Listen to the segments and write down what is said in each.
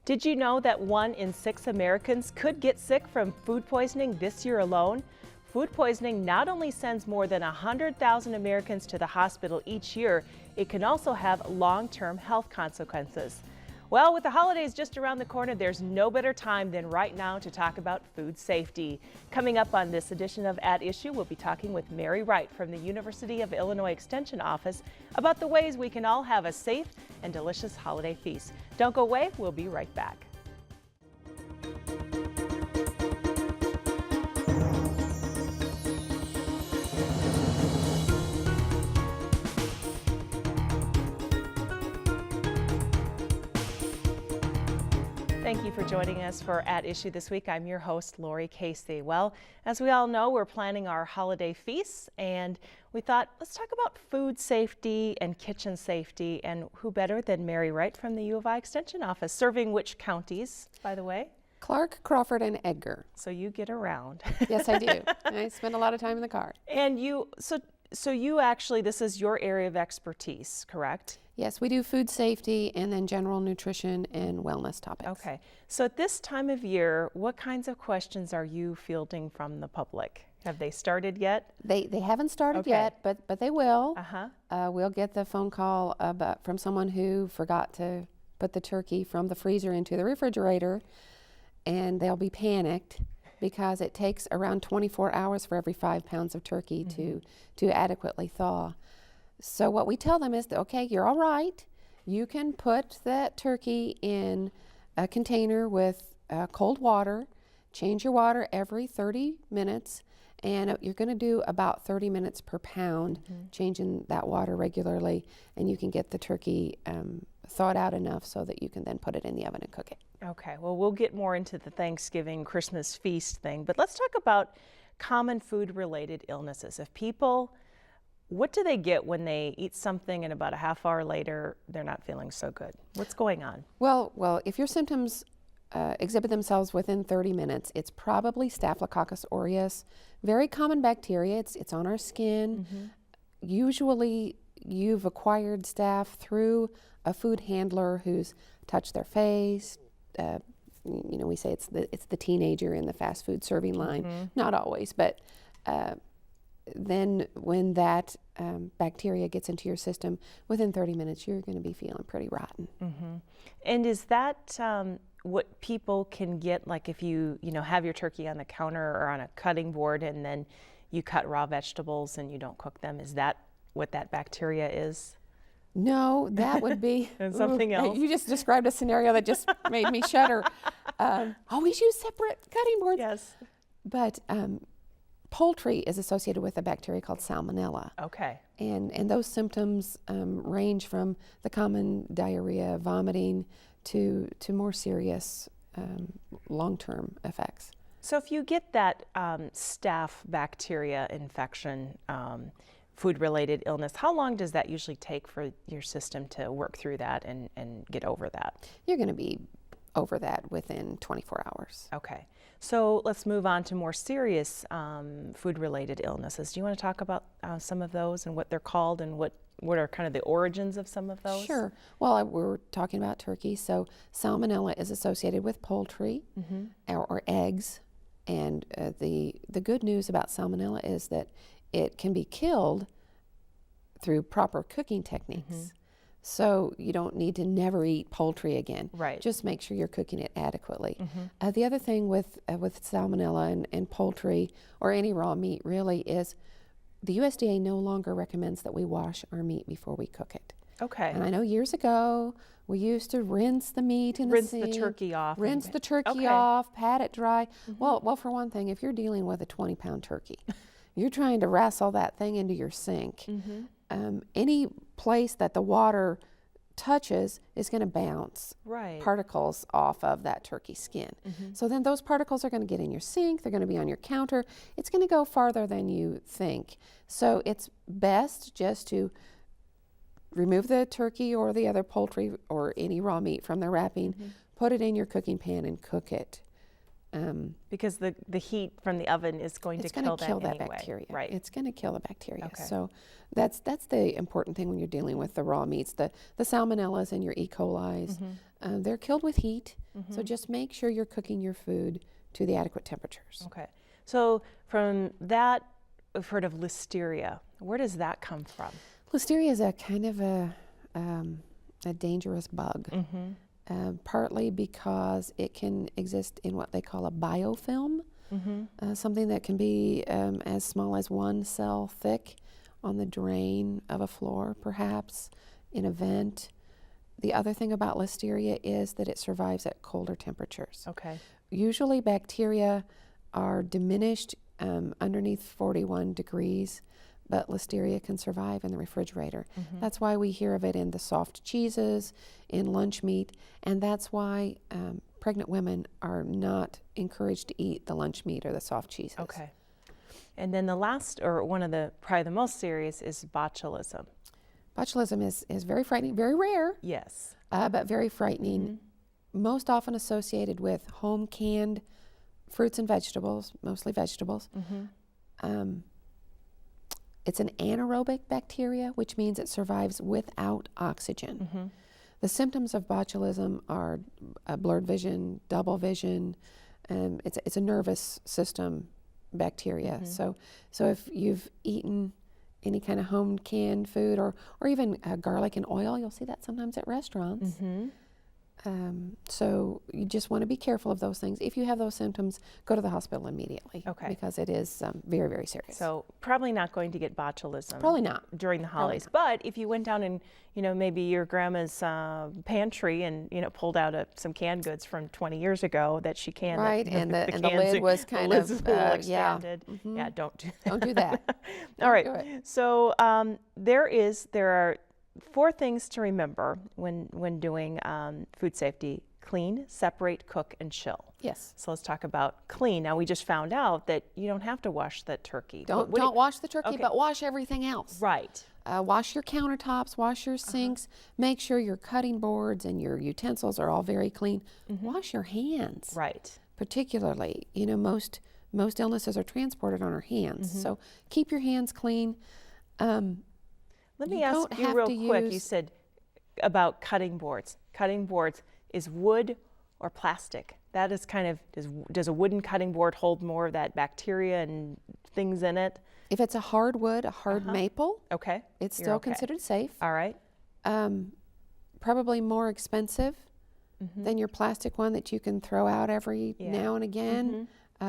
Did you know that 1 in 6 Americans could get sick from food poisoning this year alone? Food poisoning not only sends more than 100,000 Americans to the hospital each year, it can also have long-term health consequences. Well, with the holidays just around the corner, there's no better time than right now to talk about food safety. Coming up on this edition of At Issue, we'll be talking with Mary Wright from the University of Illinois Extension Office about the ways we can all have a safe and delicious holiday feast. Don't go away, we'll be right back. Thank you for joining us for At Issue this week. I'm your host, Lori Casey. Well, as we all know, we're planning our holiday feasts, and we thought, let's talk about food safety and kitchen safety, and who better than Mary Wright from the U of I Extension Office, serving which counties, by the way? Clark, Crawford, and Edgar. So you get around. Yes, I do. I spend a lot of time in the car. And so you actually, this is your area of expertise, correct? Yes, we do food safety and then general nutrition and wellness topics. Okay. So at this time of year, what kinds of questions are you fielding from the public? Have they started yet? They haven't started yet, but they will. Uh-huh. We'll get the phone call from someone who forgot to put the turkey from the freezer into the refrigerator, and they'll be panicked because it takes around 24 hours for every 5 pounds of turkey to adequately thaw. So what we tell them is that, okay, you're all right. You can put that turkey in a container with cold water, change your water every 30 minutes, and you're going to do about 30 minutes per pound, changing that water regularly, and you can get the turkey thawed out enough so that you can then put it in the oven and cook it. Okay, well, we'll get more into the Thanksgiving, Christmas feast thing, but let's talk about common food-related illnesses. What do they get when they eat something and about a half hour later they're not feeling so good? What's going on? Well, if your symptoms exhibit themselves within 30 minutes, it's probably Staphylococcus aureus, very common bacteria. It's on our skin. Usually you've acquired staph through a food handler who's touched their face. We say it's the teenager in the fast food serving line. Not always, but then when that bacteria gets into your system, within 30 minutes, you're going to be feeling pretty rotten. And is that what people can get, like if you have your turkey on the counter or on a cutting board and then you cut raw vegetables and you don't cook them? Is that what that bacteria is? No, that would be something else. You just described a scenario that just made me shudder. Always use separate cutting boards. Yes. But poultry is associated with a bacteria called salmonella. Okay. And those symptoms range from the common diarrhea, vomiting, to more serious long-term effects. So if you get that staph bacteria infection, food-related illness, how long does that usually take for your system to work through that and get over that? You're going to be over that within 24 hours. Okay. So let's move on to more serious food-related illnesses. Do you want to talk about some of those and what they're called and what are kind of the origins of some of those? Sure. Well, we're talking about turkey. So salmonella is associated with poultry or eggs. And the good news about salmonella is that it can be killed through proper cooking techniques. So you don't need to never eat poultry again. Right. Just make sure you're cooking it adequately. The other thing with salmonella and poultry or any raw meat really is the USDA no longer recommends that we wash our meat before we cook it. Okay. And I know years ago we used to rinse the meat in the sink. Rinse the turkey off. Rinse the turkey off, pat it dry. Well, for one thing, if you're dealing with a 20-pound turkey, you're trying to wrestle that thing into your sink. Any place that the water touches is going to bounce particles off of that turkey skin. So then those particles are going to get in your sink, they're going to be on your counter. It's going to go farther than you think. So it's best just to remove the turkey or the other poultry or any raw meat from the wrapping, put it in your cooking pan and cook it Because the heat from the oven is going to kill that bacteria. Right. It's going to kill the bacteria. Okay. So that's the important thing when you're dealing with the raw meats. The salmonellas and your E. coli's, they're killed with heat. So just make sure you're cooking your food to the adequate temperatures. Okay. So from that, we've heard of listeria. Where does that come from? Listeria is a kind of a dangerous bug. Partly because it can exist in what they call a biofilm, something that can be as small as 1 cell thick on the drain of a floor, perhaps, in a vent. The other thing about listeria is that it survives at colder temperatures. Okay. Usually bacteria are diminished underneath 41 degrees, but listeria can survive in the refrigerator. That's why we hear of it in the soft cheeses, in lunch meat, and that's why pregnant women are not encouraged to eat the lunch meat or the soft cheeses. Okay. And then the last, or one of the, probably the most serious, is botulism. Botulism is very frightening, very rare, Yes. but very frightening. Most often associated with home canned fruits and vegetables, mostly vegetables. It's an anaerobic bacteria, which means it survives without oxygen. The symptoms of botulism are blurred vision, double vision. It's a nervous system bacteria. So if you've eaten any kind of home canned food or even garlic and oil, you'll see that sometimes at restaurants. So you just want to be careful of those things. If you have those symptoms, go to the hospital immediately. Okay. Because it is very, very serious. So probably not going to get botulism. Probably not. During the holidays. But if you went down and, maybe your grandma's pantry and, pulled out some canned goods from 20 years ago that she canned. Right, and the lid was kind of, expanded. Yeah, don't do that. Don't do that. All right. Do it. So there are 4 things to remember when doing food safety: clean, separate, cook, and chill. Yes. So let's talk about clean. Now we just found out that you don't have to wash the turkey. Don't wash the turkey, but wash everything else. Right. Wash your countertops, wash your sinks, make sure your cutting boards and your utensils are all very clean. Wash your hands. Right. Particularly, most illnesses are transported on our hands. So keep your hands clean. Let me ask you real quick. You said about cutting boards. Cutting boards is wood or plastic. That is kind of, does a wooden cutting board hold more of that bacteria and things in it? If it's a hardwood, a hard maple, okay, it's still considered safe. All right. Probably more expensive than your plastic one that you can throw out every now and again,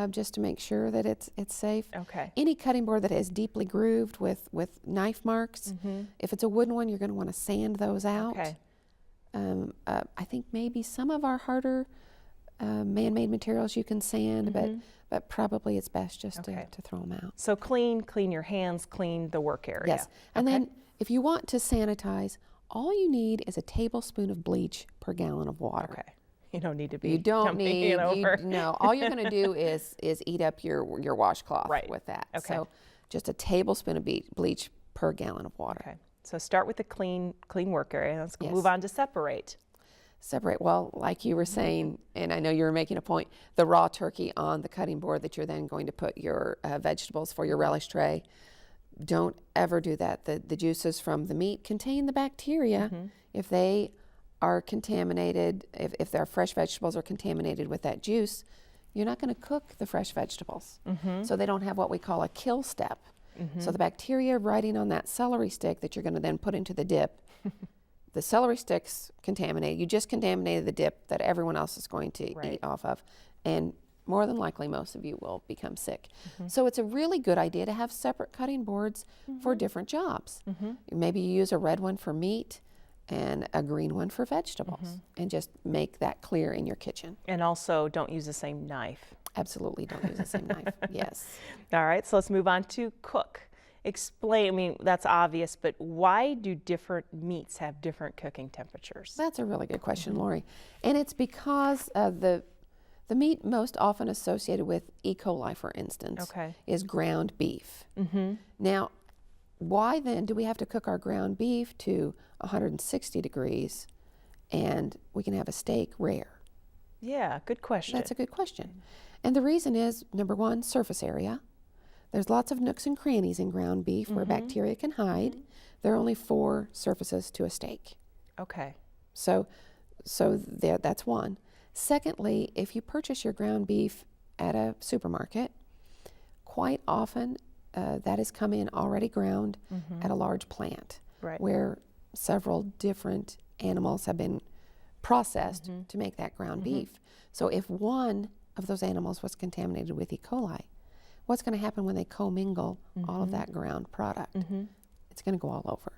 just to make sure that it's safe. Okay. Any cutting board that is deeply grooved with knife marks, if it's a wooden one, you're going to want to sand those out. Okay. I think maybe some of our harder man-made materials you can sand, but probably it's best just to throw them out. So clean your hands, clean the work area. Yes, and then if you want to sanitize, all you need is a tablespoon of bleach per gallon of water. Okay. You don't need to be. You don't need. No, all you're going to do is eat up your washcloth with that. Okay. So just a tablespoon of bleach per gallon of water. Okay. So start with the clean work area. Let's move on to separate. Separate. Well, like you were saying, and I know you were making a point, the raw turkey on the cutting board that you're then going to put your vegetables for your relish tray. Don't ever do that. The juices from the meat contain the bacteria. If they are contaminated, if their fresh vegetables are contaminated with that juice, you're not going to cook the fresh vegetables. So they don't have what we call a kill step. So the bacteria riding on that celery stick that you're going to then put into the dip, the celery stick's contaminated. You just contaminated the dip that everyone else is going to eat off of. And more than likely, most of you will become sick. So it's a really good idea to have separate cutting boards for different jobs. Maybe you use a red one for meat and a green one for vegetables, and just make that clear in your kitchen. And also, don't use the same knife. Absolutely, don't use the same knife. Yes. All right, so let's move on to cook. Explain, I mean, that's obvious, but why do different meats have different cooking temperatures? That's a really good question, Lori. And it's because the meat most often associated with E. coli, for instance, is ground beef. Now, why then do we have to cook our ground beef to 160 degrees and we can have a steak rare? Yeah, good question. That's a good question. And the reason is, number one, surface area. There's lots of nooks and crannies in ground beef where bacteria can hide. There are only 4 surfaces to a steak. Okay. So that's one. Secondly, if you purchase your ground beef at a supermarket, quite often that has come in already ground at a large plant where several different animals have been processed to make that ground beef. So if one of those animals was contaminated with E. coli, what's going to happen when they commingle all of that ground product? It's going to go all over.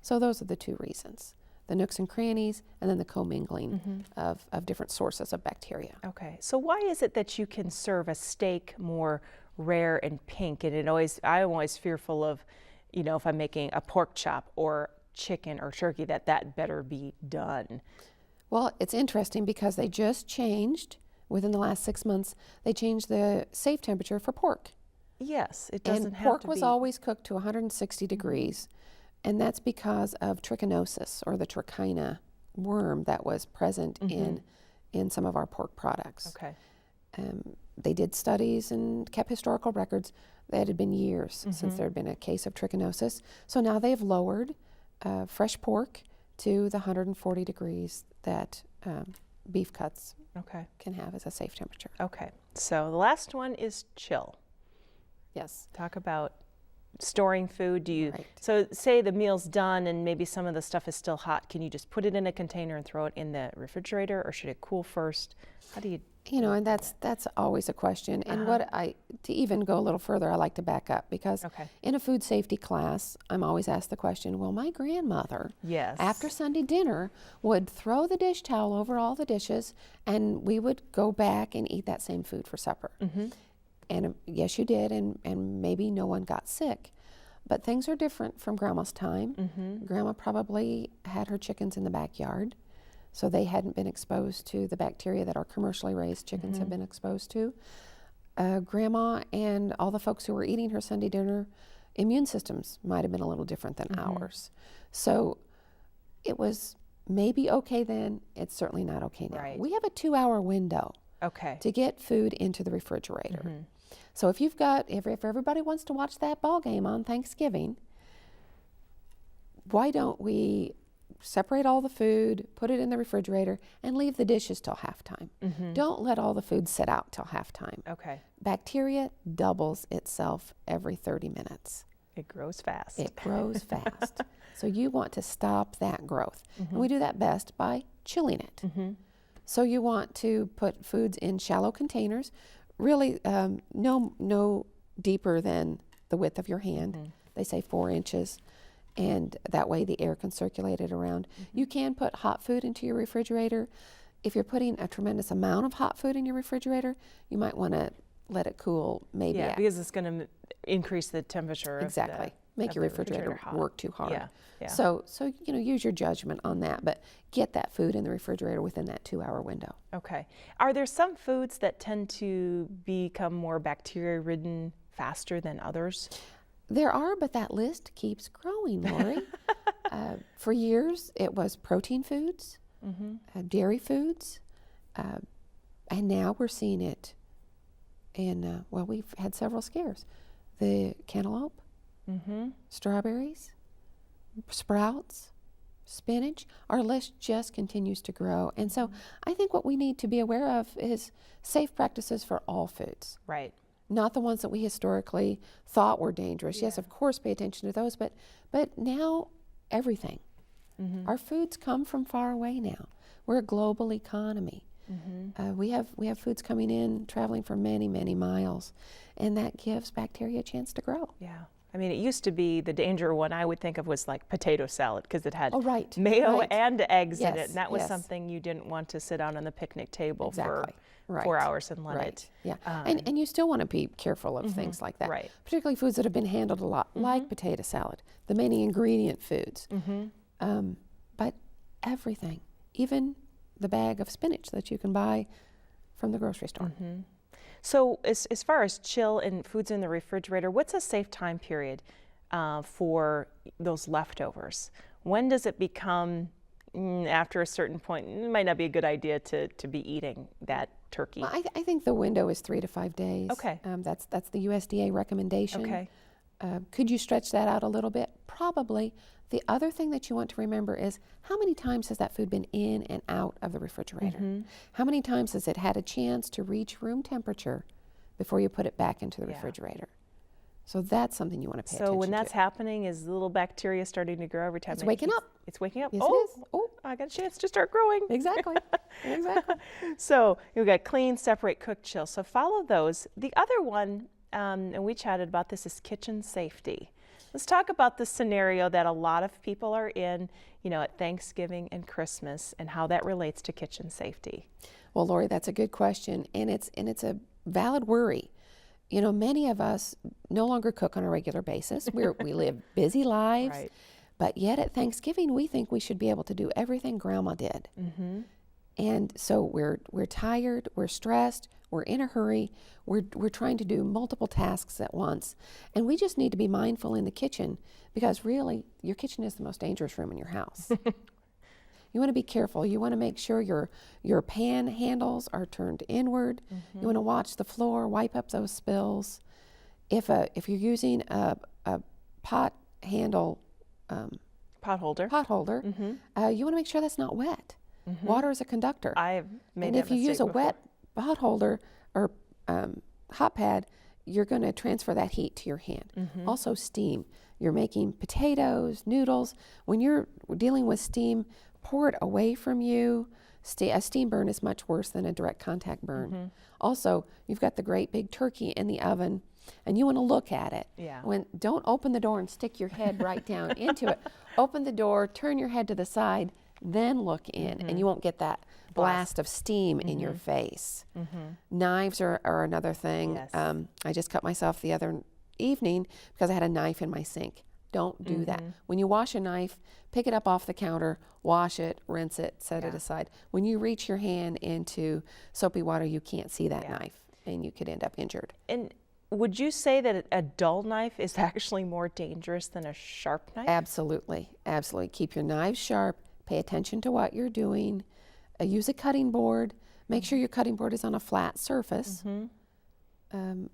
So those are the 2 reasons. The nooks and crannies, and then the commingling of different sources of bacteria. Okay, so why is it that you can serve a steak more rare and pink? And I'm always fearful of, if I'm making a pork chop or chicken or turkey, that better be done. Well, it's interesting because they just changed, within the last 6 months, they changed the safe temperature for pork. Yes, it doesn't have to be. And pork was always cooked to 160 degrees. And that's because of trichinosis, or the trichina worm that was present in some of our pork products. Okay. They did studies and kept historical records. That had been years since there had been a case of trichinosis. So now they've lowered fresh pork to the 140 degrees that beef cuts can have as a safe temperature. Okay. So the last one is chill. Yes. Talk about storing food. Right. So say the meal's done and maybe some of the stuff is still hot. Can you just put it in a container and throw it in the refrigerator, or should it cool first? How do you? And that's always a question. And to even go a little further, I like to back up, because in a food safety class, I'm always asked the question, well, my grandmother, after Sunday dinner, would throw the dish towel over all the dishes, and we would go back and eat that same food for supper. And yes, you did, and maybe no one got sick. But things are different from Grandma's time. Grandma probably had her chickens in the backyard, so they hadn't been exposed to the bacteria that our commercially raised chickens have been exposed to. Grandma and all the folks who were eating her Sunday dinner, immune systems might have been a little different than ours. So it was maybe okay then, it's certainly not okay now. Right. We have a 2-hour window to get food into the refrigerator. So if everybody wants to watch that ball game on Thanksgiving, why don't we separate all the food, put it in the refrigerator, and leave the dishes till halftime? Don't let all the food sit out till halftime. Bacteria doubles itself every 30 minutes. It grows fast. It grows fast. So you want to stop that growth. And we do that best by chilling it. So you want to put foods in shallow containers, really no deeper than the width of your hand. They say 4 inches, and that way the air can circulate it around. You can put hot food into your refrigerator. If you're putting a tremendous amount of hot food in your refrigerator, you might want to let it cool maybe. Yeah, because it's going to increase the temperature. Exactly. Make your refrigerator work too hard. Yeah. So use your judgment on that, but get that food in the refrigerator within that 2-hour window. Okay. Are there some foods that tend to become more bacteria-ridden faster than others? There are, but that list keeps growing, Lori. For years, it was protein foods, dairy foods, and now we're seeing it in, we've had several scares. The cantaloupe, strawberries, sprouts, spinach. Our list just continues to grow. And so I think what we need to be aware of is safe practices for all foods. Right. Not the ones that we historically thought were dangerous. Yes, of course, pay attention to those, but now everything. Our foods come from far away now. We're a global economy. We have foods coming in, traveling for many, many miles, and that gives bacteria a chance to grow. Yeah. I mean, it used to be the danger one I would think of was like potato salad, because it had right. mayo Right. and eggs in Yes, it, and that was yes. something you didn't want to sit down on the picnic table Exactly. for 4 hours and let Right. it. Yeah. And you still want to be careful of things like that. Right. Particularly foods that have been handled a lot, like potato salad, the many ingredient foods. But everything, even the bag of spinach that you can buy from the grocery store. So as far as chill and foods in the refrigerator, what's a safe time period for those leftovers? When does it become, after a certain point, it might not be a good idea to be eating that turkey. Well, I think the window is 3 to 5 days. Okay. That's the USDA recommendation. Okay. Could you stretch that out a little bit? Probably. The other thing that you want to remember is how many times has that food been in and out of the refrigerator? How many times has it had a chance to reach room temperature before you put it back into the refrigerator? So that's something you want to pay attention to. So when that's happening, is the little bacteria starting to grow every time? It's waking up. It's waking up. Yes, oh, it is. Oh, I got a chance to start growing. Exactly. Exactly. So you've got clean, separate, cook, chill. So follow those. The other one, and we chatted about this, is kitchen safety. Let's talk about the scenario that a lot of people are in, at Thanksgiving and Christmas, and how that relates to kitchen safety. Well, Lori, that's a good question, and it's a valid worry. Many of us no longer cook on a regular basis. We live busy lives, Right. But yet at Thanksgiving we think we should be able to do everything Grandma did. And so we're tired, we're stressed, we're in a hurry, we're trying to do multiple tasks at once, and we just need to be mindful in the kitchen, because really your kitchen is the most dangerous room in your house. You want to be careful. You want to make sure your pan handles are turned inward. You want to watch the floor, wipe up those spills. If you're using a pot handle Pot holder. you want to make sure that's not wet. Water is a conductor. I've made And that if you use mistake a wet pot holder or hot pad, you're going to transfer that heat to your hand. Also steam. You're making potatoes, noodles. When you're dealing with steam, pour it away from you. A steam burn is much worse than a direct contact burn. Also, you've got the great big turkey in the oven, and you want to look at it. Yeah. Don't open the door and stick your head right down into it. Open the door, turn your head to the side, then look in, and you won't get that blast of steam in your face. Knives are another thing. Yes. I just cut myself the other evening because I had a knife in my sink. Don't do that. When you wash a knife, pick it up off the counter, wash it, rinse it, set it aside. When you reach your hand into soapy water, you can't see that knife, and you could end up injured. And would you say that a dull knife is actually more dangerous than a sharp knife? Absolutely. Absolutely. Keep your knives sharp. Pay attention to what you're doing. Use a cutting board. Make sure your cutting board is on a flat surface.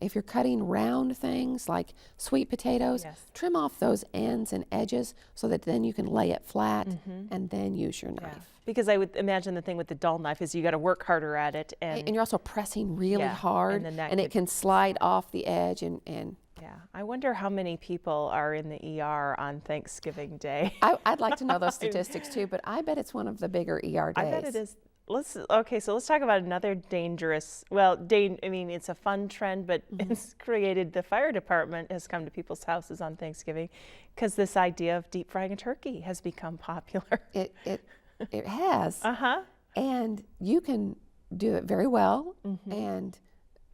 If you're cutting round things like sweet potatoes, trim off those ends and edges so that then you can lay it flat and then use your knife. Because I would imagine the thing with the dull knife is you got to work harder at it. And you're also pressing really hard, and it can slide off the edge. And yeah, I wonder how many people are in the ER on Thanksgiving Day. I'd like to know those statistics too, but I bet it's one of the bigger ER days. I bet it is. So let's talk about another dangerous, it's a fun trend, but it's created, the fire department has come to people's houses on Thanksgiving because this idea of deep frying a turkey has become popular. It has. And you can do it very well, and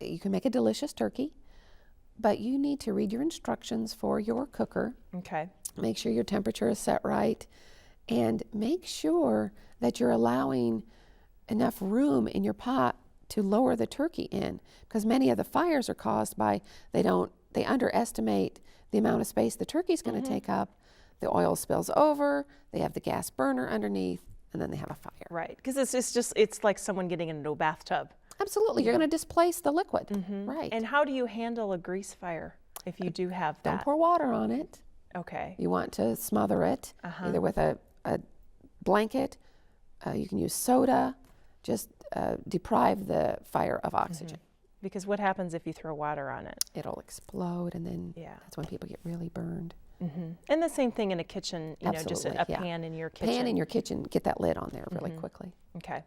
you can make a delicious turkey, but you need to read your instructions for your cooker. Okay. Make sure your temperature is set right, and make sure that you're allowing enough room in your pot to lower the turkey in, because many of the fires are caused by they underestimate the amount of space the turkey's going to take up. The oil spills over, they have the gas burner underneath, and then they have a fire. Right, because it's like someone getting into a bathtub. Absolutely, you're going to displace the liquid. Right. And how do you handle a grease fire if you do have that? Don't pour water on it. Okay. You want to smother it either with a blanket. You can use soda. Just deprive the fire of oxygen. Because what happens if you throw water on it? It'll explode, and then that's when people get really burned. And the same thing in a kitchen, Absolutely, just a pan in your kitchen. Pan in your kitchen, get that lid on there really quickly. Okay.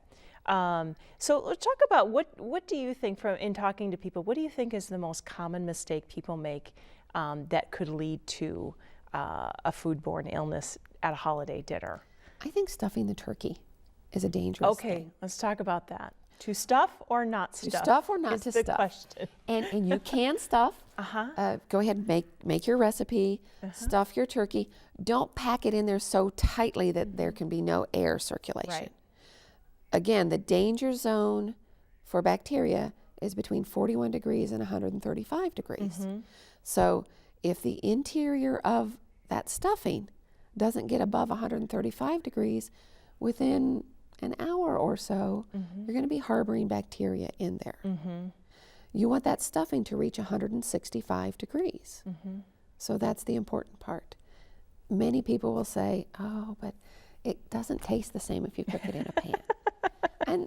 So let's talk about what do you think, in talking to people, what do you think is the most common mistake people make that could lead to a foodborne illness at a holiday dinner? I think stuffing the turkey is a dangerous thing. Okay, let's talk about that. To stuff or not stuff? To stuff or not is to the stuff? Question. And you can stuff. Go ahead and make your recipe. Stuff your turkey. Don't pack it in there so tightly that there can be no air circulation. Right. Again, the danger zone for bacteria is between 41 degrees and 135 degrees. So if the interior of that stuffing doesn't get above 135 degrees, within an hour or so, you're going to be harboring bacteria in there. You want that stuffing to reach 165 degrees. So that's the important part. Many people will say, oh, but it doesn't taste the same if you cook it in a pan.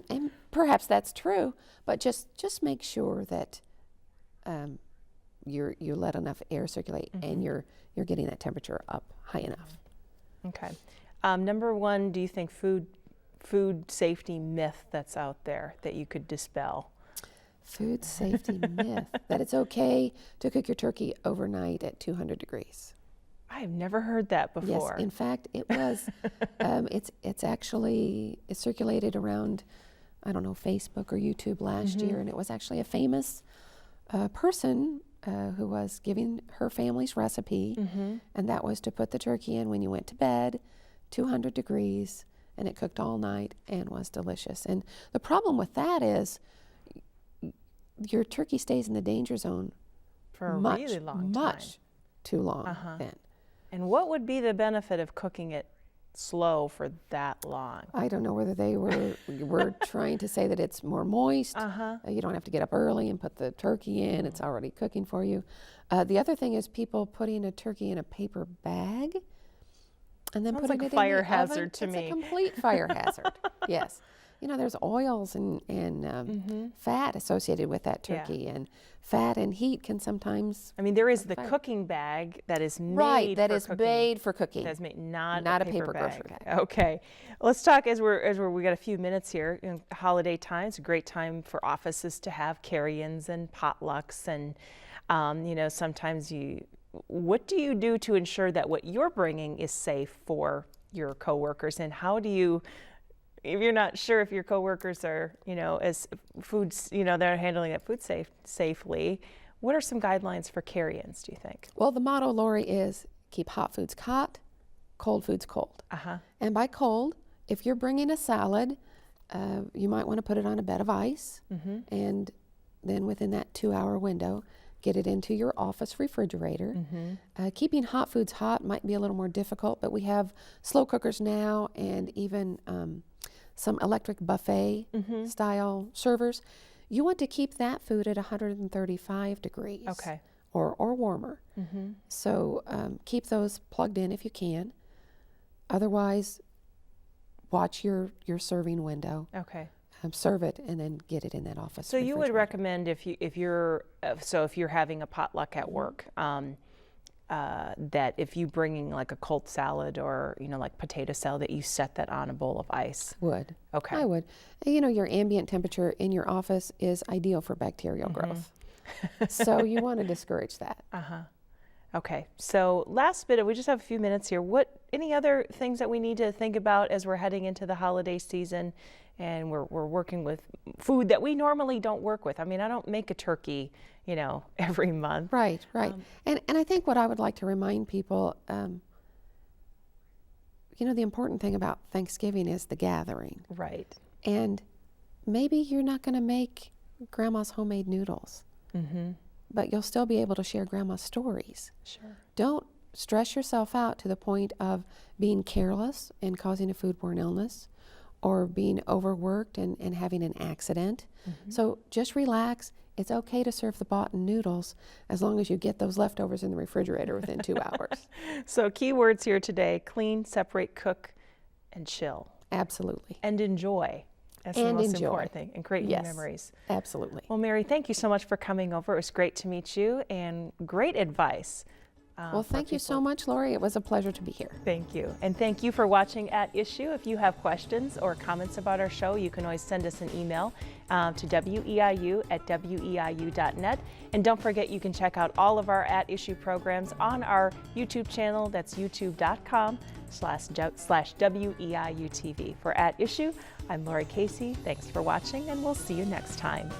And perhaps that's true, but just make sure that you let enough air circulate and you're getting that temperature up high enough. Okay. Number one, do you think food safety myth that's out there that you could dispel? Food safety myth, that it's okay to cook your turkey overnight at 200 degrees. I've never heard that before. Yes, in fact, it was, it's circulated around, I don't know, Facebook or YouTube last year, and it was actually a famous person who was giving her family's recipe, and that was to put the turkey in when you went to bed, 200 degrees, and it cooked all night and was delicious. And the problem with that is your turkey stays in the danger zone for a really long time. Much too long then. And what would be the benefit of cooking it slow for that long? I don't know whether they were trying to say that it's more moist. You don't have to get up early and put the turkey in. It's already cooking for you. The other thing is people putting a turkey in a paper bag and then Sounds putting like it a fire in the hazard oven. to It's me. a complete fire hazard. Yes. You know, there's oils and fat associated with that turkey, and fat and heat can sometimes. I mean, there is the cooking bag that is made right, that for is cooking. made for cooking. That's made, not a a paper bag. grocery bag. Okay, let's talk as we got a few minutes here. In holiday time, it's a great time for offices to have carry-ins and potlucks, and you know, sometimes what do you do to ensure that what you're bringing is safe for your coworkers, and how do you, if you're not sure if your coworkers are, you know, as foods, you know, they're handling it food safely, what are some guidelines for carry-ins, do you think? Well, the motto, Lori, is keep hot foods hot, cold foods cold. And by cold, if you're bringing a salad, you might want to put it on a bed of ice, and then within that 2-hour window, get it into your office refrigerator. Keeping hot foods hot might be a little more difficult, but we have slow cookers now, and even some electric buffet style servers. You want to keep that food at 135 degrees or warmer. So keep those plugged in if you can. Otherwise, watch your serving window. Serve it and then get it in that office. So you would recommend if you're having a potluck at work, that if you bringing like a cold salad or, you know, like potato salad, that you set that on a bowl of ice? Would. Okay. I would. You know, your ambient temperature in your office is ideal for bacterial growth. So you want to discourage that. Okay. So last bit, we just have a few minutes here. Any other things that we need to think about as we're heading into the holiday season and we're working with food that we normally don't work with? I mean, I don't make a turkey, you know, every month. Right. And I think what I would like to remind people, you know, the important thing about Thanksgiving is the gathering. Right. And maybe you're not going to make Grandma's homemade noodles, but you'll still be able to share Grandma's stories. Sure. Don't stress yourself out to the point of being careless and causing a foodborne illness, or being overworked and having an accident. So just relax. It's okay to serve the bought noodles as long as you get those leftovers in the refrigerator within 2 hours. So key words here today: clean, separate, cook, and chill. Absolutely. And enjoy. That's the most important thing. And create new memories. Absolutely. Well, Mary, thank you so much for coming over. It was great to meet you, and great advice. Well, thank you so much, Lori. It was a pleasure to be here. Thank you. And thank you for watching At Issue. If you have questions or comments about our show, you can always send us an email to weiu@weiu.net. And don't forget, you can check out all of our At Issue programs on our YouTube channel. That's youtube.com/WEIU TV. For At Issue, I'm Lori Casey. Thanks for watching, and we'll see you next time.